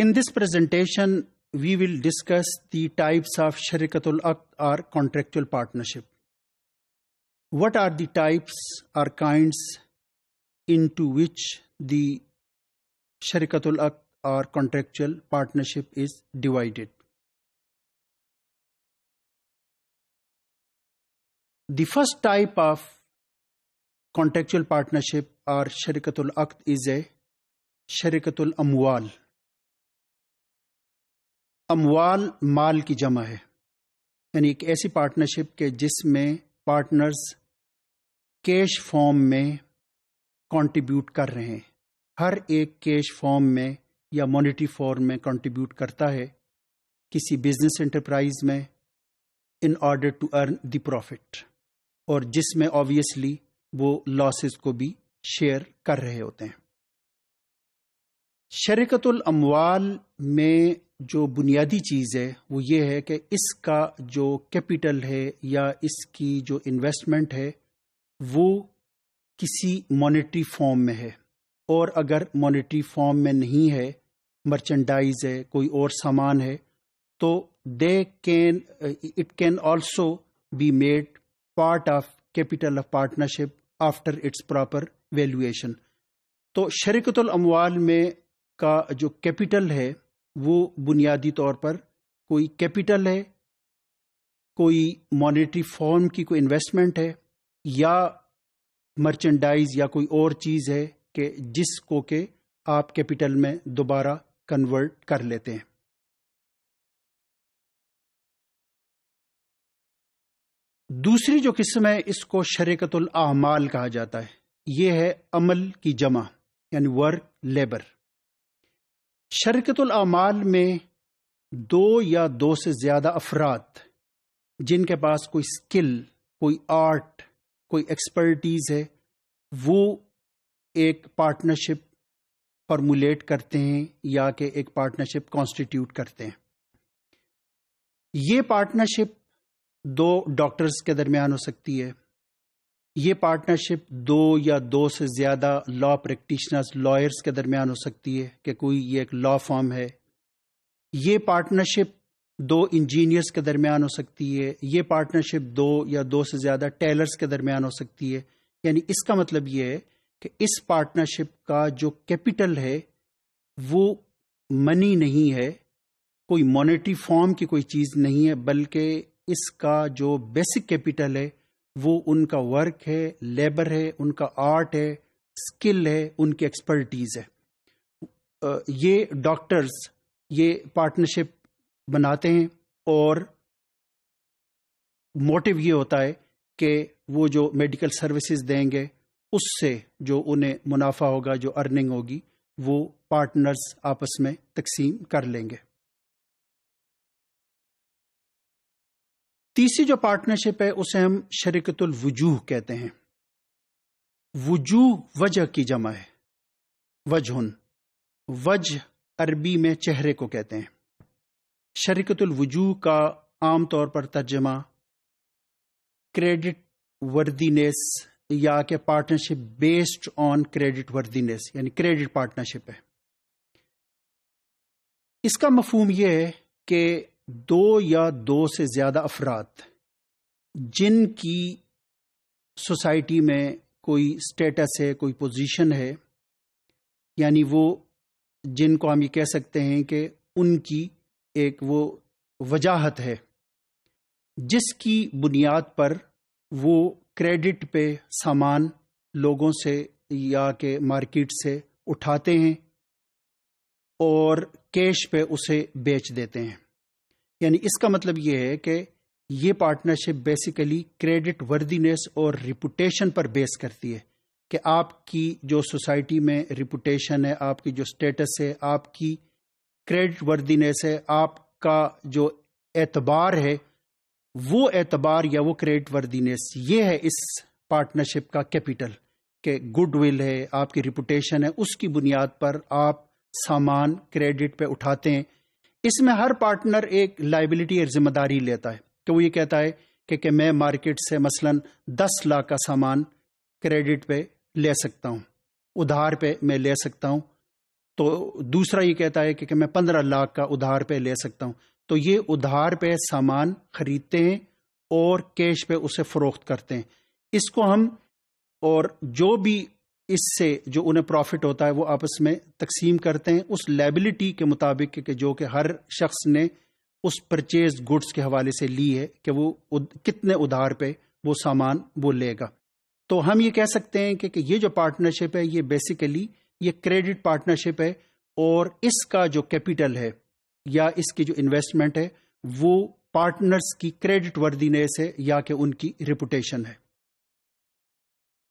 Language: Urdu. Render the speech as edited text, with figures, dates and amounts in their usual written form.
In this presentation, we will discuss the types of Sharikatul Aqd or contractual partnership. What are the types or kinds into which the Sharikatul Aqd or contractual partnership is divided? The first type of contractual partnership or Sharikatul Aqd is a Sharikatul Amwal. اموال مال کی جمع ہے، یعنی ایک ایسی پارٹنرشپ کے جس میں پارٹنرز کیش فارم میں کنٹریبیوٹ کر رہے ہیں. ہر ایک کیش فارم میں یا مانیٹری فارم میں کنٹریبیوٹ کرتا ہے کسی بزنس انٹرپرائز میں in order to earn the profit, اور جس میں آبویسلی وہ لاسز کو بھی شیئر کر رہے ہوتے ہیں. شریکت الاموال میں جو بنیادی چیز ہے وہ یہ ہے کہ اس کا جو کیپٹل ہے یا اس کی جو انویسٹمنٹ ہے وہ کسی مانیٹری فارم میں ہے، اور اگر مانیٹری فارم میں نہیں ہے، مرچنڈائز ہے، کوئی اور سامان ہے، تو it can also be made part of capital of partnership after its proper valuation. تو شریکت الاموال میں کا جو کیپٹل ہے وہ بنیادی طور پر کوئی کیپٹل ہے، کوئی مانیٹری فارم کی کوئی انویسٹمنٹ ہے، یا مرچنڈائز یا کوئی اور چیز ہے کہ جس کو کہ آپ کیپٹل میں دوبارہ کنورٹ کر لیتے ہیں. دوسری جو قسم ہے اس کو شریکت الاعمال کہا جاتا ہے. یہ ہے عمل کی جمع، یعنی ورک لیبر. شریکت الاعمال میں دو یا دو سے زیادہ افراد جن کے پاس کوئی اسکل، کوئی آرٹ، کوئی ایکسپرٹیز ہے، وہ ایک پارٹنرشپ فارمولیٹ کرتے ہیں یا کہ ایک پارٹنرشپ کانسٹیٹیوٹ کرتے ہیں. یہ پارٹنرشپ دو ڈاکٹرز کے درمیان ہو سکتی ہے، یہ پارٹنرشپ دو یا دو سے زیادہ لا پریکٹیشنرز، لائرز کے درمیان ہو سکتی ہے کہ کوئی یہ ایک لا فارم ہے. یہ پارٹنرشپ دو انجینئرز کے درمیان ہو سکتی ہے، یہ پارٹنرشپ دو یا دو سے زیادہ ٹیلرز کے درمیان ہو سکتی ہے. یعنی اس کا مطلب یہ ہے کہ اس پارٹنرشپ کا جو کیپٹل ہے وہ منی نہیں ہے، کوئی مانیٹری فارم کی کوئی چیز نہیں ہے، بلکہ اس کا جو بیسک کیپٹل ہے وہ ان کا ورک ہے، لیبر ہے، ان کا آرٹ ہے، اسکل ہے، ان کی ایکسپرٹیز ہے. یہ ڈاکٹرز یہ پارٹنرشپ بناتے ہیں اور موٹیو یہ ہوتا ہے کہ وہ جو میڈیکل سروسز دیں گے اس سے جو انہیں منافع ہوگا، جو ارننگ ہوگی، وہ پارٹنرز آپس میں تقسیم کر لیں گے. تیسری جو پارٹنرشپ ہے اسے ہم شریکت الوجوہ کہتے ہیں. وجوہ وجہ کی جمع ہے، وجہن. وجہ عربی میں چہرے کو کہتے ہیں. شریکت الوجوہ کا عام طور پر ترجمہ کریڈٹ وردینس یا کہ partnership based on credit worthiness, یعنی کریڈٹ پارٹنرشپ ہے. اس کا مفہوم یہ ہے کہ دو یا دو سے زیادہ افراد جن کی سوسائٹی میں کوئی سٹیٹس ہے، کوئی پوزیشن ہے، یعنی وہ جن کو ہم یہ کہہ سکتے ہیں کہ ان کی ایک وہ وجاہت ہے جس کی بنیاد پر وہ کریڈٹ پہ سامان لوگوں سے یا کہ مارکیٹ سے اٹھاتے ہیں اور کیش پہ اسے بیچ دیتے ہیں. یعنی اس کا مطلب یہ ہے کہ یہ پارٹنرشپ بیسیکلی کریڈٹ وردینس اور ریپوٹیشن پر بیس کرتی ہے کہ آپ کی جو سوسائٹی میں ریپوٹیشن ہے، آپ کی جو سٹیٹس ہے، آپ کی کریڈٹ وردینس ہے، آپ کا جو اعتبار ہے، وہ اعتبار یا وہ کریڈٹ وردینس یہ ہے اس پارٹنرشپ کا کیپٹل، کہ گڈ ول ہے، آپ کی ریپوٹیشن ہے، اس کی بنیاد پر آپ سامان کریڈٹ پہ اٹھاتے ہیں. اس میں ہر پارٹنر ایک لائبلٹی اور ذمہ داری لیتا ہے کہ وہ یہ کہتا ہے کہ میں مارکیٹ سے مثلا 10 لاکھ کا سامان کریڈٹ پہ لے سکتا ہوں، ادھار پہ میں لے سکتا ہوں. تو دوسرا یہ کہتا ہے کہ میں 15 لاکھ کا ادھار پہ لے سکتا ہوں. تو یہ ادھار پہ سامان خریدتے ہیں اور کیش پہ اسے فروخت کرتے ہیں. اس کو ہم اور جو بھی اس سے جو انہیں پروفٹ ہوتا ہے وہ آپس میں تقسیم کرتے ہیں اس لائبلٹی کے مطابق کہ جو کہ ہر شخص نے اس پرچیز گڈس کے حوالے سے لی ہے کہ وہ کتنے ادھار پہ وہ سامان وہ لے گا. تو ہم یہ کہہ سکتے ہیں کہ یہ جو پارٹنرشپ ہے یہ بیسیکلی یہ کریڈٹ پارٹنرشپ ہے، اور اس کا جو کیپٹل ہے یا اس کی جو انویسٹمنٹ ہے وہ پارٹنرز کی کریڈٹ وردینس ہے یا کہ ان کی ریپوٹیشن ہے.